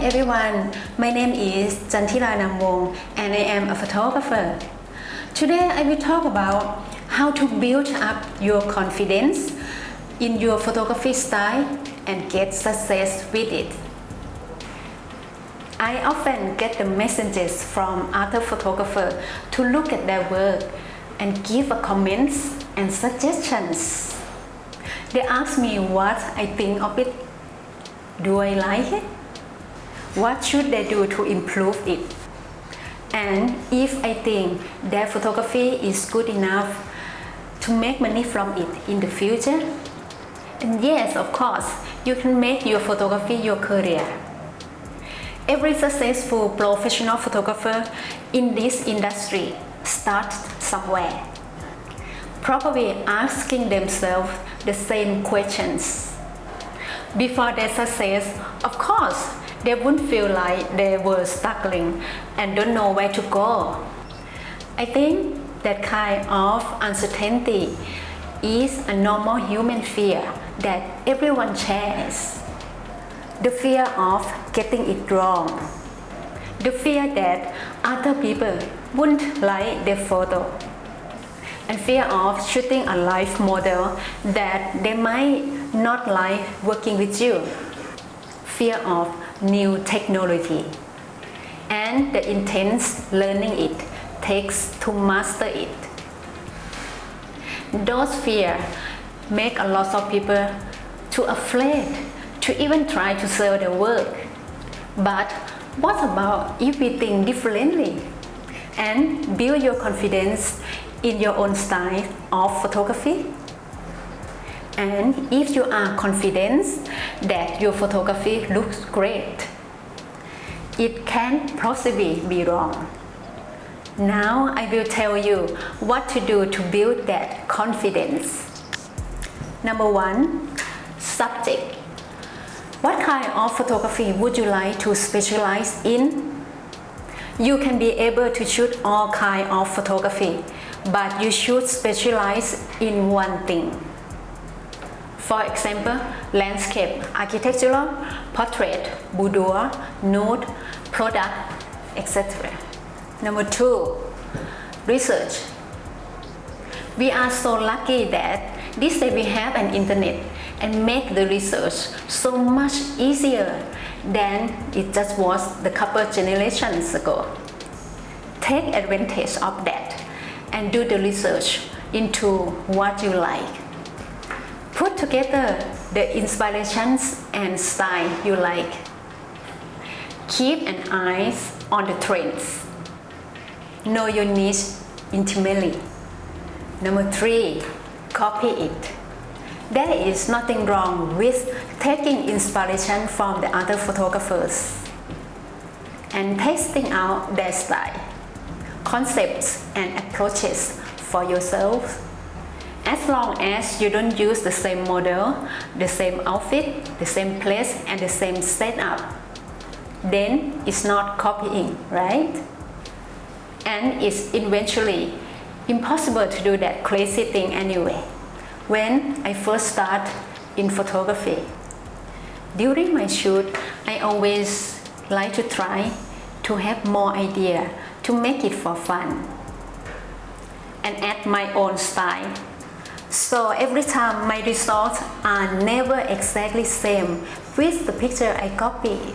everyone, my name is Jantira Namwong and I am a photographer. Today I will talk about how to build up your confidence in your photography style and get success with it. I often get the messages from other photographers to look at their work and give comments and suggestions. They ask me what I think of it. Do I like it? What should they do to improve it? And if I think their photography is good enough to make money from it in the future? And yes, of course, you can make your photography your career. Every successful professional photographer in this industry starts somewhere, probably asking themselves the same questions. Before their success, of course, they wouldn't feel like they were struggling and don't know where to go. I think that kind of uncertainty is a normal human fear that everyone shares. The fear of getting it wrong. The fear that other people wouldn't like their photo. And fear of shooting a live model that they might not like working with you. Fear of new technology. And the intense learning it takes to master it. Those fears make a lot of people too afraid to even try to sell their work. But what about if we think differently and build your confidence in your own style of photography? And if you are confident that your photography looks great, it can possibly be wrong. Now I will tell you what to do to build that confidence. Number 1, subject. What kind of photography would you like to specialize in? You can be able to shoot all kinds of photography, but you should specialize in one thing. For example, landscape, architectural, portrait, boudoir, nude, product, etc. Number 2, research. We are so lucky that this day we have an internet and make the research so much easier than it just was the couple generations ago. Take advantage of that and do the research into what you like. Put together the inspirations and style you like. Keep an eye on the trends. Know your niche intimately. Number 3, copy it. There is nothing wrong with taking inspiration from the other photographers and testing out their style, concepts and approaches for yourself. As long as you don't use the same model, the same outfit, the same place and the same setup, then it's not copying, right? And it's eventually impossible to do that crazy thing anyway. When I first started in photography, during my shoot, I always like to try to have more idea to make it for fun and add my own style. So every time my results are never exactly same with the picture I copied.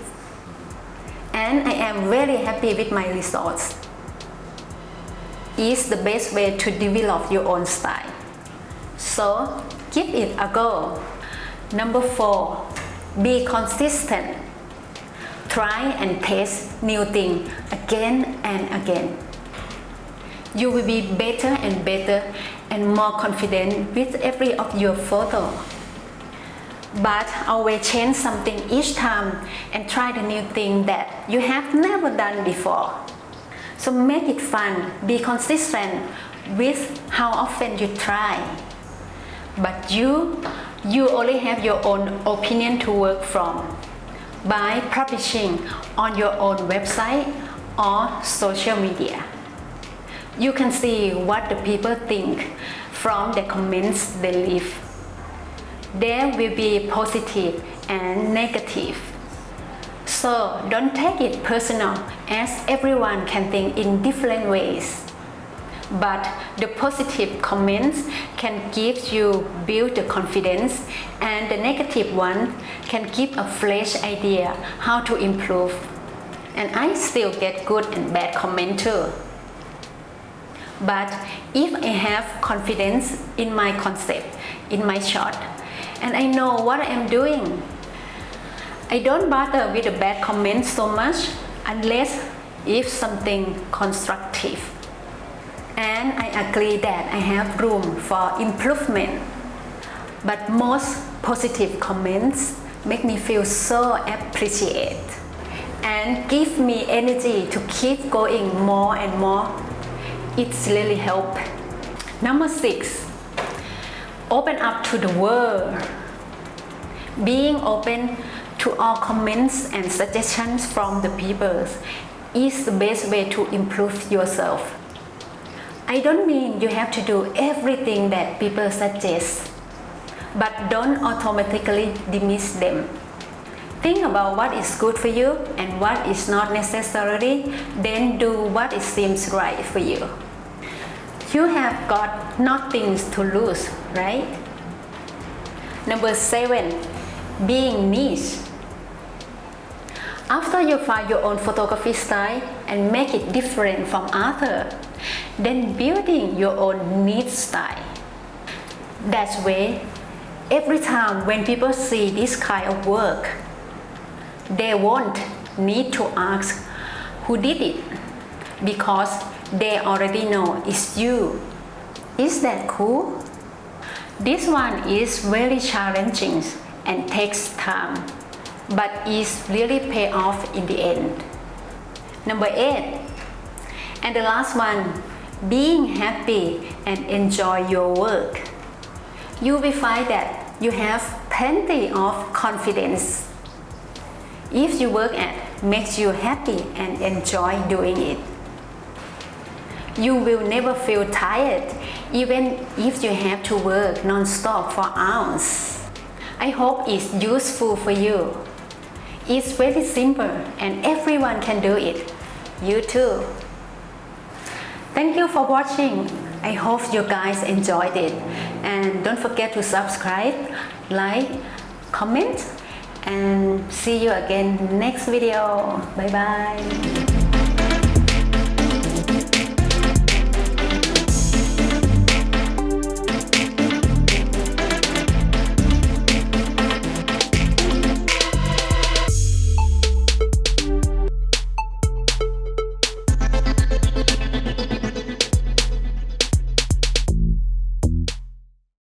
And I am very happy with my results. It's the best way to develop your own style. So give it a go. Number 4, be consistent. Try and test new things again and again. You will be better and better and more confident with every of your photo. But always change something each time and try the new thing that you have never done before. So make it fun, be consistent with how often you try. But you only have your own opinion to work from by publishing on your own website or social media. You can see what the people think from the comments they leave. There will be positive and negative. So don't take it personal, as everyone can think in different ways. But the positive comments can give you build the confidence, and the negative one can give a fresh idea how to improve. And I still get good and bad comment too. But if I have confidence in my concept, in my shot, and I know what I am doing, I don't bother with the bad comments so much unless if something constructive. And I agree that I have room for improvement. But most positive comments make me feel so appreciated and give me energy to keep going more and more. It's really helped. Number 6, open up to the world. Being open to all comments and suggestions from the people is the best way to improve yourself. I don't mean you have to do everything that people suggest, but don't automatically dismiss them. Think about what is good for you and what is not necessarily, then do what it seems right for you. You have got nothing to lose, right? Number 7, being niche. After you find your own photography style and make it different from others, then building your own niche style. That way, every time when people see this kind of work, they won't need to ask who did it, because they already know it's you. Is that cool? This one is very challenging and takes time, but is really pay off in the end. Number 8, and the last one, being happy and enjoy your work. You will find that you have plenty of confidence if your work makes you happy and enjoy doing it. You will never feel tired even if you have to work non-stop for hours. I hope it's useful for you. It's very simple and everyone can do it. You too. Thank you for watching. I hope you guys enjoyed it. And don't forget to subscribe, like, comment, and see you again next video. Bye bye.